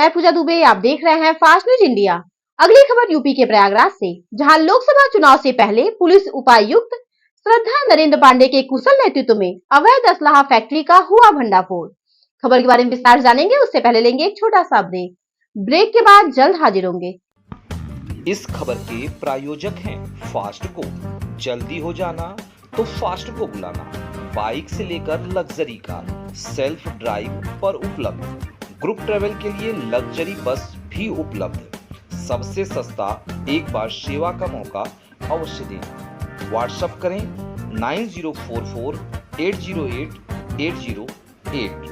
मैं पूजा दुबे, आप देख रहे हैं फास्ट न्यूज इंडिया। अगली खबर यूपी के प्रयागराज से, जहां लोकसभा चुनाव से पहले पुलिस उपायुक्त श्रद्धा नरेंद्र पांडे के कुशल नेतृत्व में अवैध असलाहा फैक्ट्री का हुआ भंडाफोड़। खबर के बारे में विस्तार जानेंगे, उससे पहले लेंगे एक छोटा सा ब्रेक के बाद जल्द हाजिर होंगे। इस खबर के प्रायोजक हैं फास्ट को। जल्दी हो जाना तो फास्ट को बुलाना। बाइक से लेकर लग्जरी कार, सेल्फ ड्राइव पर उपलब्ध। ग्रुप ट्रेवल के लिए लग्जरी बस भी उपलब्ध। सबसे सस्ता एक बार सेवा का मौका अवश्य दें। व्हाट्सएप करें 9044808808।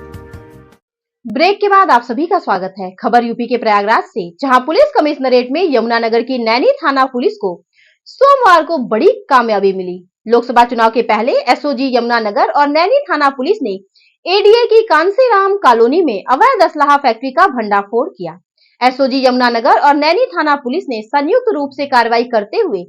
ब्रेक के बाद आप सभी का स्वागत है। खबर यूपी के प्रयागराज से, जहां पुलिस कमिश्नरेट में यमुनानगर की नैनी थाना पुलिस को सोमवार को बड़ी कामयाबी मिली। लोकसभा चुनाव के पहले एसओजी यमुनानगर और नैनी थाना पुलिस ने एडीए की कांसीराम कॉलोनी में अवैध असलाहा फैक्ट्री का भंडाफोड़ किया। एसओजी यमुनानगर और नैनी थाना पुलिस ने संयुक्त रूप से कार्रवाई करते हुए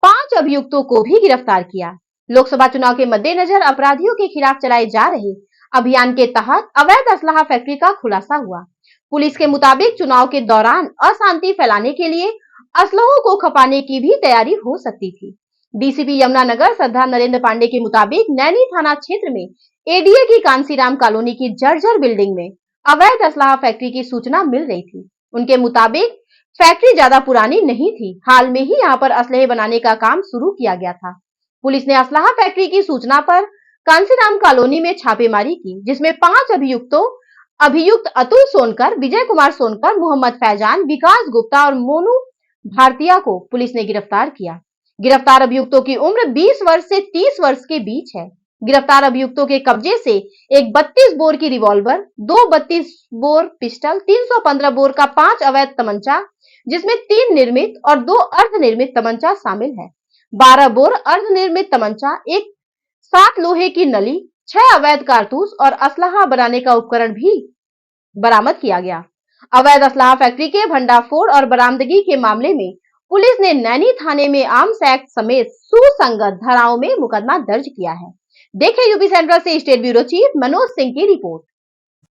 5 अभियुक्तों को भी गिरफ्तार किया। लोकसभा चुनाव के मद्देनजर अपराधियों के खिलाफ चलाए जा रहे अभियान के तहत अवैध असलाहा फैक्ट्री का खुलासा हुआ। पुलिस के मुताबिक चुनाव के दौरान अशांति फैलाने के लिए असलहों को खपाने की भी तैयारी हो सकती थी। डीसीपी यमुनानगर श्रद्धा नरेंद्र पांडे के मुताबिक नैनी थाना क्षेत्र में एडीए की कांसीराम कॉलोनी की जर्जर बिल्डिंग में अवैध असलाहा फैक्ट्री की सूचना मिल रही थी। उनके मुताबिक फैक्ट्री ज्यादा पुरानी नहीं थी, हाल में ही यहाँ पर असलहे बनाने का काम शुरू किया गया था। पुलिस ने असलाहा फैक्ट्री की सूचना पर कांसीराम कॉलोनी में छापेमारी की, जिसमें 5 अभियुक्त अतुल सोनकर, विजय कुमार सोनकर, मोहम्मद फैजान, विकास गुप्ता और मोनू भारतीया को पुलिस ने गिरफ्तार किया। गिरफ्तार अभियुक्तों की उम्र 20 वर्ष से 30 वर्ष के बीच है। गिरफ्तार अभियुक्तों के कब्जे से एक 32 बोर की रिवॉल्वर, 2 32 बोर पिस्टल, 315 बोर का 5 अवैध तमंचा, जिसमें 3 निर्मित और 2 अर्धनिर्मित तमंचा शामिल है, 12 बोर अर्धनिर्मित तमंचा, एक 7 लोहे की नली, 6 अवैध कारतूस और असलाहा बनाने का उपकरण भी बरामद किया गया। अवैध असलाहा फैक्ट्री के भंडाफोड़ और बरामदगी के मामले में पुलिस ने नैनी थाने में आर्म्स एक्ट समेत सुसंगत धाराओं में मुकदमा दर्ज किया है। देखें यूपी सेंट्रल से state bureau chief Manoj Singh की रिपोर्ट।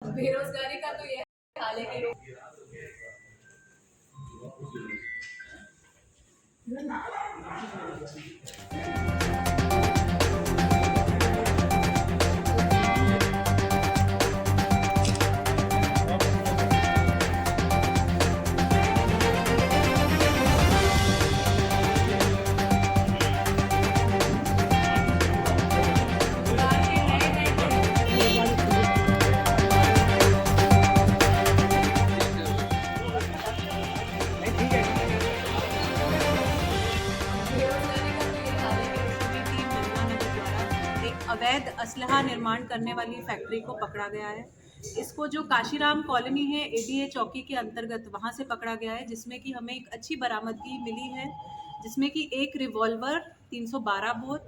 बेरोजगारी का तो ये हाल है कि अवैध असलहा निर्माण करने वाली फैक्ट्री को पकड़ा गया है। इसको जो काशीराम कॉलोनी है एडीए चौकी के अंतर्गत वहां से पकड़ा गया है, जिसमें कि हमें एक अच्छी बरामदगी मिली है, जिसमें कि एक रिवॉल्वर 312 बोर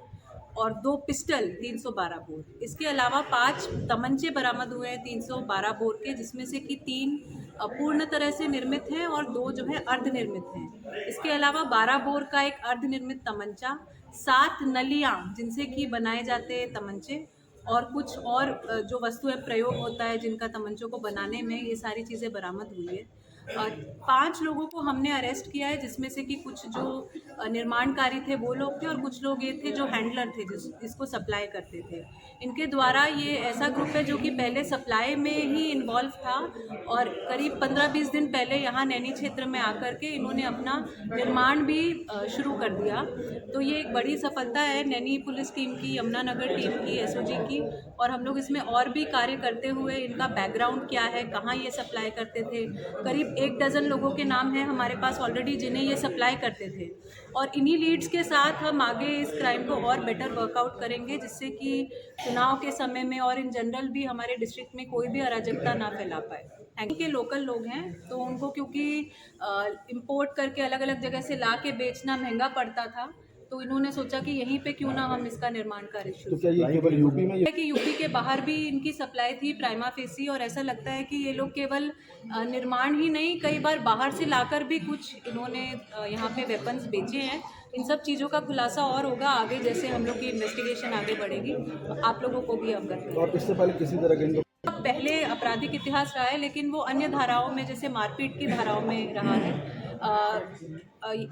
और 2 पिस्टल 312 बोर। इसके अलावा 5 तमंचे बरामद हुए हैं 312 बोर के, जिसमें से कि 3 पूर्ण तरह से निर्मित हैं और 2 जो है अर्धनिर्मित हैं। इसके अलावा 12 बोर का एक अर्धनिर्मित तमंचा, 7 नलियां जिनसे कि बनाए जाते हैं तमंचे, और कुछ और जो वस्तुएं प्रयोग होता है जिनका तमंचों को बनाने में, ये सारी चीज़ें बरामद हुई है। 5 लोगों को हमने अरेस्ट किया है, जिसमें से कि कुछ जो निर्माणकारी थे वो लोग थे और कुछ लोग ये थे जो हैंडलर थे, इसको सप्लाई करते थे। इनके द्वारा ये ऐसा ग्रुप है जो कि पहले सप्लाई में ही इन्वॉल्व था और करीब 15-20 दिन पहले यहाँ नैनी क्षेत्र में आकर के इन्होंने अपना निर्माण भी शुरू कर दिया। तो ये एक बड़ी सफलता है नैनी पुलिस टीम की, यमुनानगर टीम की, एसओजी की, और हम लोग इसमें और भी कार्य करते हुए इनका बैकग्राउंड क्या है, कहाँ ये सप्लाई करते थे, करीब 1 डज़न लोगों के नाम हैं हमारे पास ऑलरेडी जिन्हें ये सप्लाई करते थे, और इन्हीं लीड्स के साथ हम आगे इस क्राइम को और बेटर वर्कआउट करेंगे, जिससे कि चुनाव के समय में और इन जनरल भी हमारे डिस्ट्रिक्ट में कोई भी अराजकता ना फैला पाए। के लोकल लोग हैं तो उनको क्योंकि इंपोर्ट करके अलग अलग जगह से ला के बेचना महंगा पड़ता था, तो इन्होंने सोचा कि यहीं पे क्यों ना हम इसका निर्माण कार्य शुरू। तो क्या ये केवल यूपी में कि यूपी के बाहर भी इनकी सप्लाई थी प्राइमा फेसी, और ऐसा लगता है कि ये लोग केवल निर्माण ही नहीं, कई बार बाहर से लाकर भी कुछ इन्होंने यहाँ पे वेपन्स बेचे हैं। इन सब चीज़ों का खुलासा और होगा आगे, जैसे हम लोग की इन्वेस्टिगेशन आगे बढ़ेगी तो आप लोगों को भी अवगत करेंगे। और इससे पहले किसी तरह के पहले आपराधिक इतिहास रहा है, लेकिन वो अन्य धाराओं में, जैसे मारपीट की धाराओं में रहा है।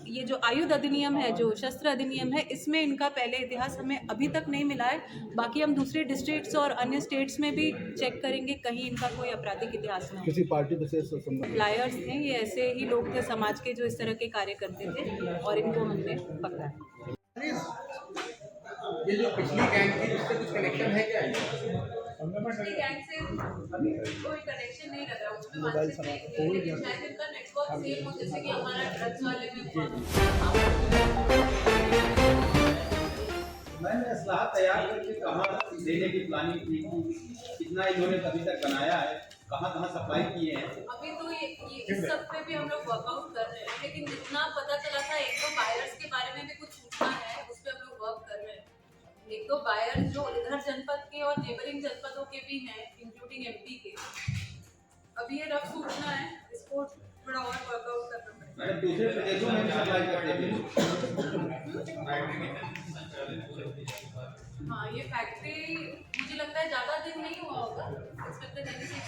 ये जो आयुध अधिनियम है, जो शस्त्र अधिनियम है, इसमें इनका पहले इतिहास हमें अभी तक नहीं मिला है। बाकी हम दूसरे डिस्ट्रिक्ट्स और अन्य स्टेट्स में भी चेक करेंगे, कहीं इनका कोई आपराधिक इतिहास ना हो। किसी पार्टी से संबंध? लायर्स थे ये, ऐसे ही लोग थे समाज के जो इस तरह के कार्य करते थे, और इनको हमने पकड़ा है। ये जो पिछली गैंग थी उससे कुछ कनेक्शन है क्या? पिछली गैंग से कोई कनेक्शन नहीं लग रहा, उसमें मानसिक नहीं है, लेकिन शायद इनका नेटवर्क सेम हो, जैसे कि हमारा ड्रग्स वाले में हुआ। मैंने असलाह तैयार करके कहाँ देने की प्लानिंग की थी, कितना इन्होंने अभी तक बनाया है, कहाँ सप्लाई किए हैं? अभी तो ये इस सब पे भी हम लोग वर्कआउट कर रहे हैं, लेकिन जितना पता चला था, एक दो बायर्स के बारे में भी कुछ सूचना है, उस पर हम लोग वर्क कर रहे हैं। एक दो बायर जो इधर जनपद के और नेबरिंग जनपदों के भी हैं, इंक्लूडिंग एमपी के। अभी ये रफ सूचना है, इसको थोड़ा और वर्कआउट करना पड़ेगा। मैंने दूसरे प्रदेशों में भी सप्लाई करते थे। हाँ, ये फैक्ट्री मुझे लगता है ज़्यादा दिन नहीं हुआ होगा, इंस्पेक्टर जल्दी से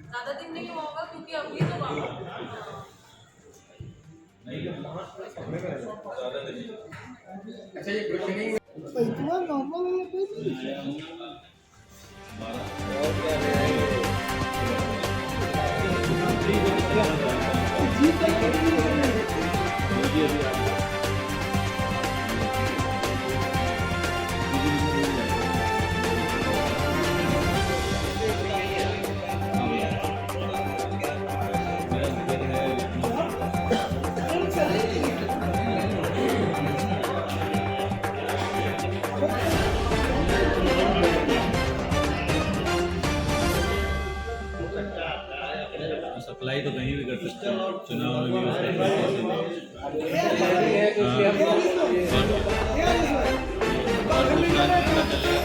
ज़्यादा दिन नहीं हुआ होगा, क्योंकि अभी तो अच्छा, ये क्वेश्चनिंग इतना नॉर्मल है। सप्लाई तो कहीं भी कर सकते हो, चुनाव में भी यूज कर सकते हो।